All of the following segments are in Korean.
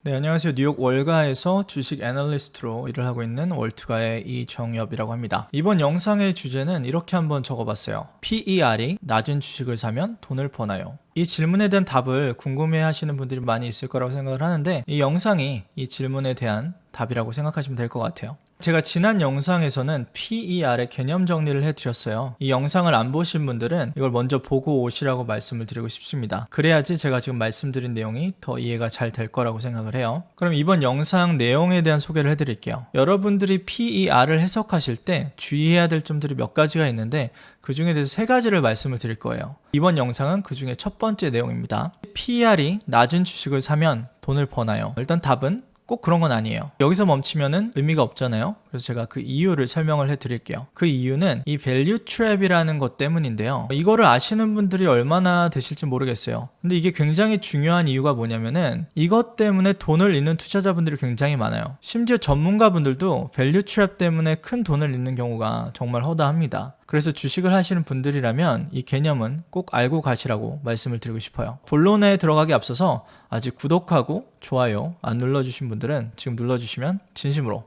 네, 안녕하세요. 뉴욕 월가에서 주식 애널리스트로 일을 하고 있는 월투가의 이정엽이라고 합니다. 이번 영상의 주제는 이렇게 한번 적어봤어요. PER이 낮은 주식을 사면 돈을 버나요? 이 질문에 대한 답을 궁금해 하시는 분들이 많이 있을 거라고 생각을 하는데 이 영상이 이 질문에 대한 답이라고 생각하시면 될 것 같아요. 제가 지난 영상에서는 PER의 개념 정리를 해드렸어요. 이 영상을 안 보신 분들은 이걸 먼저 보고 오시라고 말씀을 드리고 싶습니다. 그래야지 제가 지금 말씀드린 내용이 더 이해가 잘 될 거라고 생각을 해요. 그럼 이번 영상 내용에 대한 소개를 해드릴게요. 여러분들이 PER을 해석하실 때 주의해야 될 점들이 몇 가지가 있는데 그 중에 대해서 세 가지를 말씀을 드릴 거예요. 이번 영상은 그 중에 첫 번째 내용입니다. PER이 낮은 주식을 사면 돈을 버나요? 일단 답은 꼭 그런 건 아니에요. 여기서 멈추면은 의미가 없잖아요. 그래서 제가 그 이유를 설명을 해드릴게요. 그 이유는 이 밸류 트랩이라는 것 때문인데요. 이거를 아시는 분들이 얼마나 되실지 모르겠어요. 근데 이게 굉장히 중요한 이유가 뭐냐면은 이것 때문에 돈을 잃는 투자자분들이 굉장히 많아요. 심지어 전문가분들도 밸류 트랩 때문에 큰 돈을 잃는 경우가 정말 허다합니다. 그래서 주식을 하시는 분들이라면 이 개념은 꼭 알고 가시라고 말씀을 드리고 싶어요. 본론에 들어가기 앞서서 아직 구독하고 좋아요 안 눌러주신 분들은 지금 눌러주시면 진심으로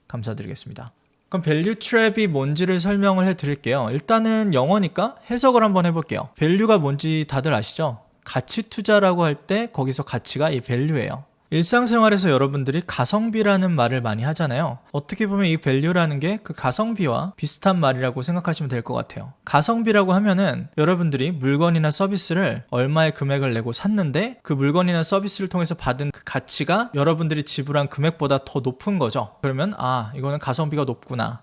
감사드리겠습니다. 그럼 밸류 트랩이 뭔지를 설명을 해드릴게요. 일단은 영어니까 해석을 한번 해볼게요. 밸류가 뭔지 다들 아시죠? 가치 투자라고 할 때 거기서 가치가 이 밸류예요. 일상생활에서 여러분들이 가성비라는 말을 많이 하잖아요. 어떻게 보면 이 밸류라는 게 그 가성비와 비슷한 말이라고 생각하시면 될 것 같아요. 가성비라고 하면은 여러분들이 물건이나 서비스를 얼마의 금액을 내고 샀는데 그 물건이나 서비스를 통해서 받은 그 가치가 여러분들이 지불한 금액보다 더 높은 거죠. 그러면 이거는 가성비가 높구나.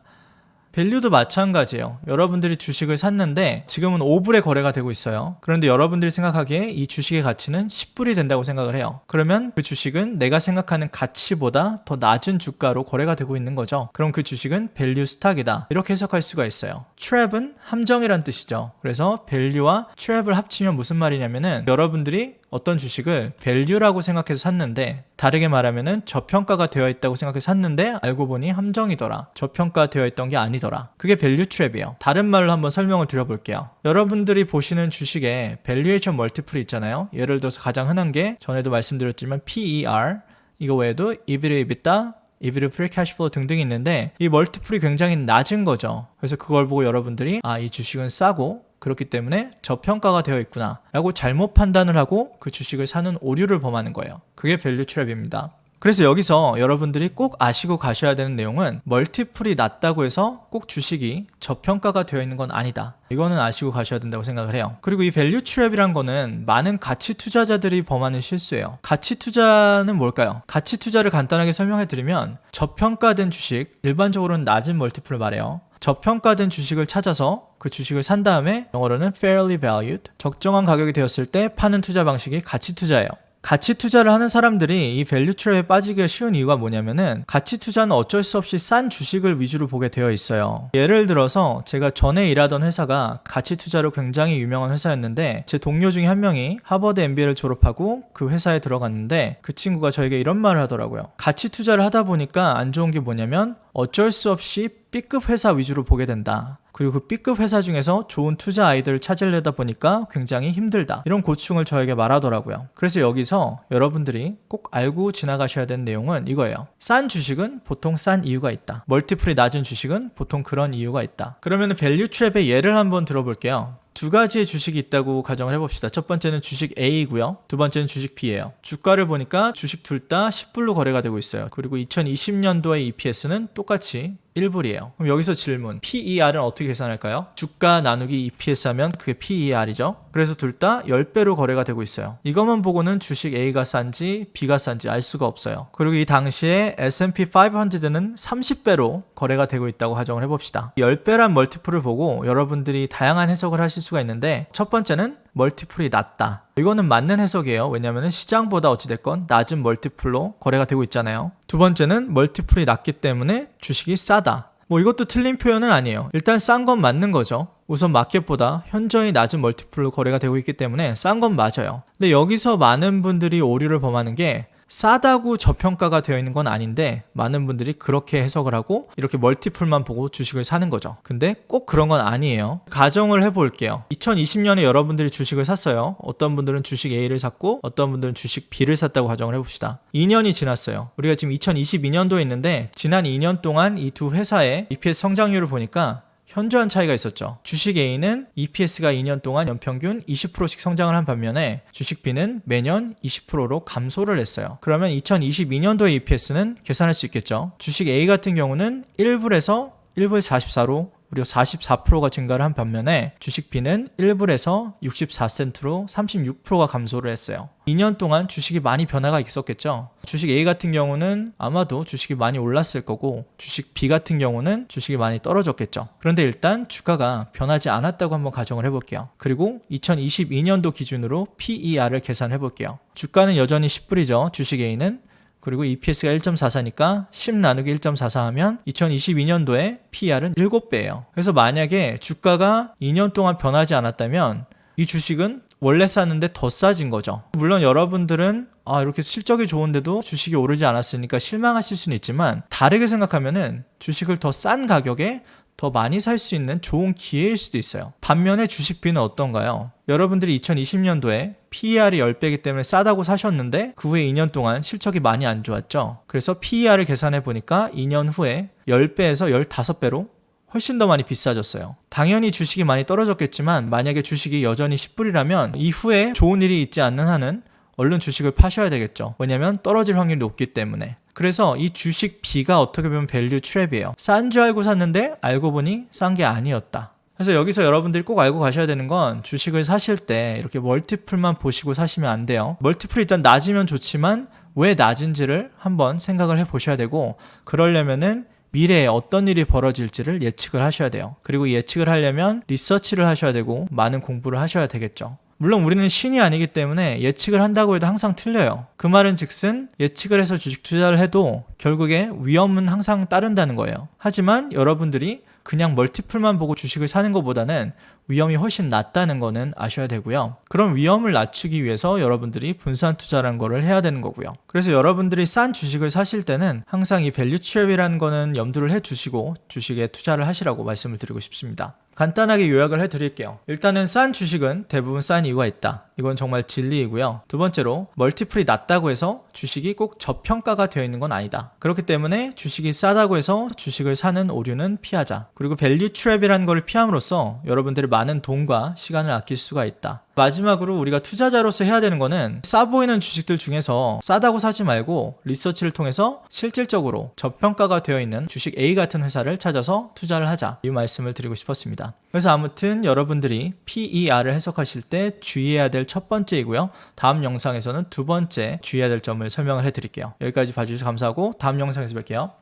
밸류도 마찬가지예요. 여러분들이 주식을 샀는데 지금은 5불에 거래가 되고 있어요. 그런데 여러분들이 생각하기에 이 주식의 가치는 10불이 된다고 생각을 해요. 그러면 그 주식은 내가 생각하는 가치보다 더 낮은 주가로 거래가 되고 있는 거죠. 그럼 그 주식은 밸류 스탁이다. 이렇게 해석할 수가 있어요. 트랩은 함정이란 뜻이죠. 그래서 밸류와 트랩을 합치면 무슨 말이냐면은 여러분들이 어떤 주식을 밸류라고 생각해서 샀는데 다르게 말하면은 저평가가 되어 있다고 생각해서 샀는데 알고 보니 함정이더라. 저평가되어 있던 게 아니더라. 그게 밸류 트랩이에요. 다른 말로 한번 설명을 드려볼게요. 여러분들이 보시는 주식에 밸류에이션 멀티플이 있잖아요. 예를 들어서 가장 흔한 게 전에도 말씀드렸지만 PER, 이거 외에도 EV/EBITDA, EV/Free Cash Flow 등등이 있는데 이 멀티플이 굉장히 낮은 거죠. 그래서 그걸 보고 여러분들이 이 주식은 싸고 그렇기 때문에 저평가가 되어 있구나 라고 잘못 판단을 하고 그 주식을 사는 오류를 범하는 거예요. 그게 밸류 트랩입니다. 그래서 여기서 여러분들이 꼭 아시고 가셔야 되는 내용은 멀티플이 낮다고 해서 꼭 주식이 저평가가 되어 있는 건 아니다. 이거는 아시고 가셔야 된다고 생각을 해요. 그리고 이 밸류 트랩이란 거는 많은 가치 투자자들이 범하는 실수예요. 가치 투자는 뭘까요? 가치 투자를 간단하게 설명해 드리면 저평가된 주식, 일반적으로는 낮은 멀티플을 말해요. 저평가된 주식을 찾아서 그 주식을 산 다음에 영어로는 fairly valued, 적정한 가격이 되었을 때 파는 투자 방식이 가치 투자예요. 가치 투자를 하는 사람들이 이 밸류 트랩에 빠지기가 쉬운 이유가 뭐냐면은 가치 투자는 어쩔 수 없이 싼 주식을 위주로 보게 되어 있어요. 예를 들어서 제가 전에 일하던 회사가 가치 투자로 굉장히 유명한 회사였는데 제 동료 중에 한 명이 하버드 MBA를 졸업하고 그 회사에 들어갔는데 그 친구가 저에게 이런 말을 하더라고요. 가치 투자를 하다 보니까 안 좋은 게 뭐냐면 어쩔 수 없이 B급 회사 위주로 보게 된다. 그리고 그 B급 회사 중에서 좋은 투자 아이들을 찾으려다 보니까 굉장히 힘들다. 이런 고충을 저에게 말하더라고요. 그래서 여기서 여러분들이 꼭 알고 지나가셔야 되는 내용은 이거예요. 싼 주식은 보통 싼 이유가 있다. 멀티플이 낮은 주식은 보통 그런 이유가 있다. 그러면 밸류 트랩의 예를 한번 들어볼게요. 두 가지의 주식이 있다고 가정을 해봅시다. 첫 번째는 주식 A이고요. 두 번째는 주식 B예요. 주가를 보니까 주식 둘 다 10불로 거래가 되고 있어요. 그리고 2020년도의 EPS는 똑같이 1불이에요. 그럼 여기서 질문. PER은 어떻게 계산할까요? 주가 나누기 EPS 하면 그게 PER이죠. 그래서 둘 다 10배로 거래가 되고 있어요. 이것만 보고는 주식 A가 싼지 B가 싼지 알 수가 없어요. 그리고 이 당시에 S&P 500는 30배로 거래가 되고 있다고 가정을 해봅시다. 10배란 멀티플을 보고 여러분들이 다양한 해석을 하실 수가 있는데 첫 번째는 멀티플이 낮다. 이거는 맞는 해석이에요. 왜냐하면 시장보다 어찌됐건 낮은 멀티플로 거래가 되고 있잖아요. 두 번째는 멀티플이 낮기 때문에 주식이 싸다. 이것도 틀린 표현은 아니에요. 일단 싼 건 맞는 거죠. 우선 마켓보다 현저히 낮은 멀티플로 거래가 되고 있기 때문에 싼 건 맞아요. 근데 여기서 많은 분들이 오류를 범하는 게 싸다고 저평가가 되어 있는 건 아닌데 많은 분들이 그렇게 해석을 하고 이렇게 멀티플만 보고 주식을 사는 거죠. 근데 꼭 그런 건 아니에요. 가정을 해볼게요. 2020년에 여러분들이 주식을 샀어요. 어떤 분들은 주식 A를 샀고 어떤 분들은 주식 B를 샀다고 가정을 해봅시다. 2년이 지났어요. 우리가 지금 2022년도에 있는데 지난 2년 동안 이 두 회사의 EPS 성장률을 보니까 현저한 차이가 있었죠. 주식 A는 EPS가 2년 동안 연평균 20%씩 성장을 한 반면에 주식 B는 매년 20%로 감소를 했어요. 그러면 2022년도의 EPS는 계산할 수 있겠죠. 주식 A 같은 경우는 1불에서 44로 무려 44%가 증가를 한 반면에 주식 B는 1불에서 64센트로 36%가 감소를 했어요. 2년 동안 주식이 많이 변화가 있었겠죠. 주식 A 같은 경우는 아마도 주식이 많이 올랐을 거고 주식 B 같은 경우는 주식이 많이 떨어졌겠죠. 그런데 일단 주가가 변하지 않았다고 한번 가정을 해볼게요. 그리고 2022년도 기준으로 PER을 계산해 볼게요. 주가는 여전히 10불이죠. 주식 A는. 그리고 EPS가 1.44니까 10 나누기 1.44 하면 2022년도에 PER은 7배예요. 그래서 만약에 주가가 2년 동안 변하지 않았다면 이 주식은 원래 쌌는데 더 싸진 거죠. 물론 여러분들은 이렇게 실적이 좋은데도 주식이 오르지 않았으니까 실망하실 수는 있지만 다르게 생각하면은 주식을 더 싼 가격에 더 많이 살 수 있는 좋은 기회일 수도 있어요. 반면에 주식 B는 어떤가요? 여러분들이 2020년도에 PER이 10배이기 때문에 싸다고 사셨는데 그 후에 2년 동안 실적이 많이 안 좋았죠. 그래서 PER을 계산해 보니까 2년 후에 10배에서 15배로 훨씬 더 많이 비싸졌어요. 당연히 주식이 많이 떨어졌겠지만 만약에 주식이 여전히 10불이라면 이후에 좋은 일이 있지 않는 한은 얼른 주식을 파셔야 되겠죠. 왜냐면 떨어질 확률이 높기 때문에. 그래서 이 주식 B가 어떻게 보면 밸류 트랩이에요. 싼 줄 알고 샀는데 알고 보니 싼 게 아니었다. 그래서 여기서 여러분들이 꼭 알고 가셔야 되는 건 주식을 사실 때 이렇게 멀티플만 보시고 사시면 안 돼요. 멀티플이 일단 낮으면 좋지만 왜 낮은지를 한번 생각을 해보셔야 되고 그러려면은 미래에 어떤 일이 벌어질지를 예측을 하셔야 돼요. 그리고 예측을 하려면 리서치를 하셔야 되고 많은 공부를 하셔야 되겠죠. 물론 우리는 신이 아니기 때문에 예측을 한다고 해도 항상 틀려요. 그 말은 즉슨 예측을 해서 주식 투자를 해도 결국에 위험은 항상 따른다는 거예요. 하지만 여러분들이 그냥 멀티플만 보고 주식을 사는 것보다는 위험이 훨씬 낮다는 거는 아셔야 되고요. 그런 위험을 낮추기 위해서 여러분들이 분산 투자라는 거를 해야 되는 거고요. 그래서 여러분들이 싼 주식을 사실 때는 항상 이 밸류 트랩이라는 거는 염두를 해 주시고 주식에 투자를 하시라고 말씀을 드리고 싶습니다. 간단하게 요약을 해드릴게요. 일단은 싼 주식은 대부분 싼 이유가 있다. 이건 정말 진리이고요. 두 번째로 멀티플이 낮다고 해서 주식이 꼭 저평가가 되어 있는 건 아니다. 그렇기 때문에 주식이 싸다고 해서 주식을 사는 오류는 피하자. 그리고 밸류 트랩이라는 걸 피함으로써 여러분들이 많은 돈과 시간을 아낄 수가 있다. 마지막으로 우리가 투자자로서 해야 되는 거는 싸 보이는 주식들 중에서 싸다고 사지 말고 리서치를 통해서 실질적으로 저평가가 되어 있는 주식 A 같은 회사를 찾아서 투자를 하자. 이 말씀을 드리고 싶었습니다. 그래서 아무튼 여러분들이 PER을 해석하실 때 주의해야 될 첫 번째이고요. 다음 영상에서는 두 번째 주의해야 될 점을 설명을 해드릴게요. 여기까지 봐주셔서 감사하고 다음 영상에서 뵐게요.